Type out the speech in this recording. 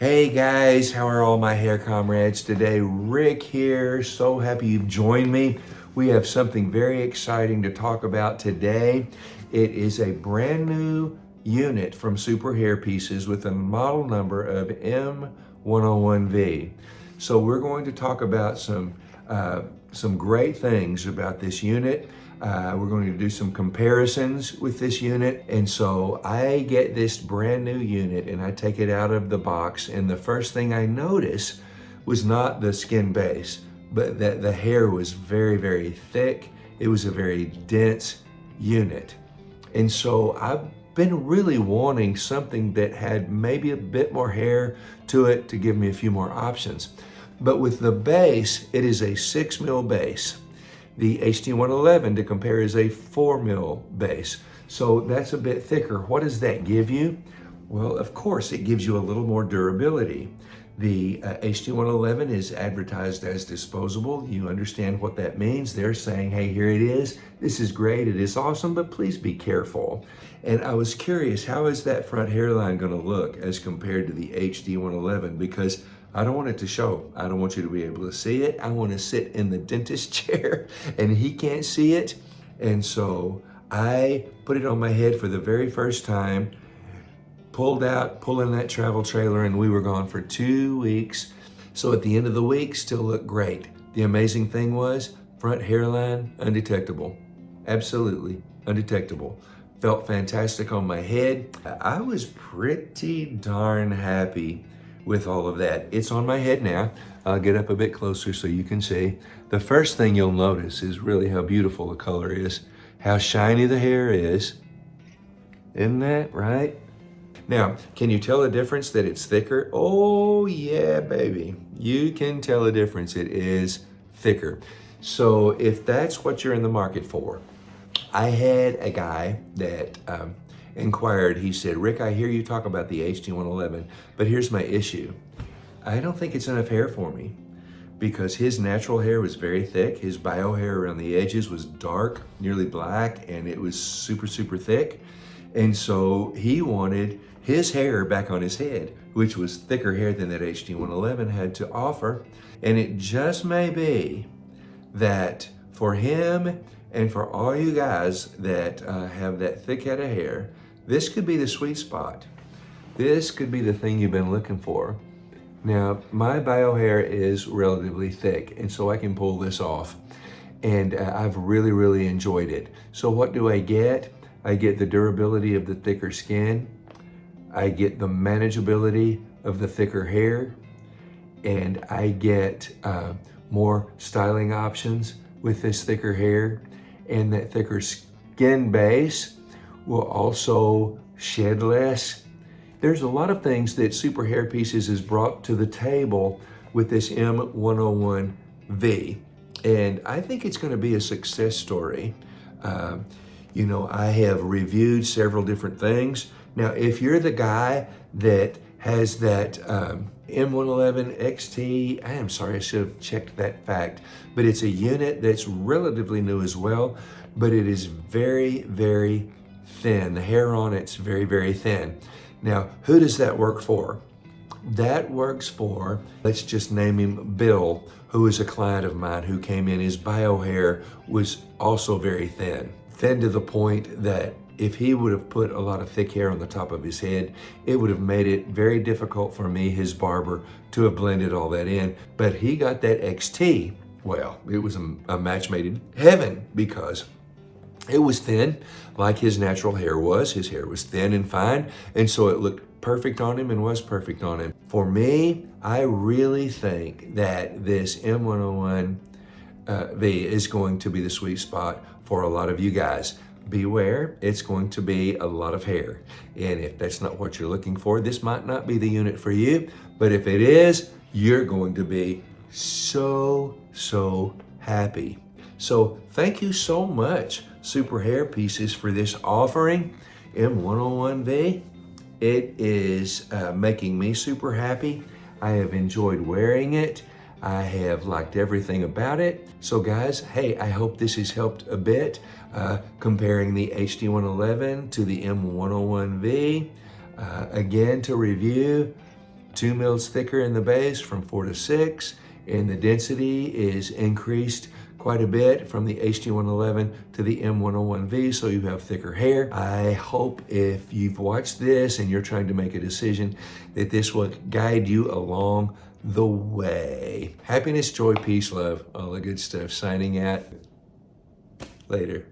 Hey guys, how are all my hair comrades today? Rick here, so happy you've joined me. We have something very exciting to talk about today. It is a brand new unit from Superhairpieces with a model number of M101V. So we're going to talk about some great things about this unit. We're going to do some comparisons with this unit. And so I get this brand new unit and I take it out of the box. And the first thing I notice was not the skin base, but that the hair was very, very thick. It was a very dense unit. And so I've been really wanting something that had maybe a bit more hair to it to give me a few more options. But with the base, it is a 6 mil base. The HD111 to compare is a 4 mil base. So that's a bit thicker. What does that give you? Well, of course, it gives you a little more durability. The HD111 is advertised as disposable. You understand what that means. They're saying, hey, here it is. This is great. It is awesome, but please be careful. And I was curious, how is that front hairline going to look as compared to the HD111? Because I don't want it to show. I don't want you to be able to see it. I want to sit in the dentist chair and he can't see it. And so I put it on my head for the very first time, pulled in that travel trailer, and we were gone for 2 weeks. So at the end of the week, still looked great. The amazing thing was, front hairline, undetectable. Absolutely undetectable. Felt fantastic on my head. I was pretty darn happy with all of that. It's on my head now. I'll get up a bit closer so you can see. The first thing you'll notice is really how beautiful the color is, how shiny the hair is. Isn't that right? Now, can you tell a difference that it's thicker? Oh yeah, baby. You can tell a difference. It is thicker. So if that's what you're in the market for, I had a guy that inquired. He said, Rick, I hear you talk about the HD111, but here's my issue. I don't think it's enough hair for me, because his natural hair was very thick. His bio hair around the edges was dark, nearly black, and it was super, super thick. And so he wanted his hair back on his head, which was thicker hair than that HD111 had to offer. And it just may be that for him and for all you guys that have that thick head of hair, this could be the sweet spot. This could be the thing you've been looking for. Now, my bio hair is relatively thick, and so I can pull this off. And I've really, really enjoyed it. So what do I get? I get the durability of the thicker skin. I get the manageability of the thicker hair. And I get more styling options with this thicker hair. And that thicker skin base will also shed less. There's a lot of things that Superhairpieces has brought to the table with this M101V. And I think it's going to be a success story. You know, I have reviewed several different things. Now, if you're the guy that has that M111 XT, I am sorry, I should have checked that fact, but it's a unit that's relatively new as well, but it is very, very thin. The hair on it's very, very thin. Now, who does that work for? That works for, let's just name him Bill, who is a client of mine who came in. His bio hair was also very thin. Thin to the point that if he would have put a lot of thick hair on the top of his head, it would have made it very difficult for me, his barber, to have blended all that in. But he got that XT. Well, it was a match made in heaven, because it was thin like his natural hair was. His hair was thin and fine, and so it looked perfect on him and was perfect on him. For me, I really think that this M101V is going to be the sweet spot for a lot of you guys. Beware, it's going to be a lot of hair. And if that's not what you're looking for, this might not be the unit for you. But if it is, you're going to be so, so happy. So thank you so much, Superhairpieces, for this offering, M101V. It is making me super happy. I have enjoyed wearing it. I have liked everything about it. So guys, hey, I hope this has helped a bit, comparing the HD111 to the M101V. Again, to review, 2 mils thicker in the base from 4 to 6, and the density is increased quite a bit from the HD111 to the M101V, so you have thicker hair. I hope if you've watched this and you're trying to make a decision that this will guide you along the way. Happiness, joy, peace, love, all the good stuff. Signing out. Later.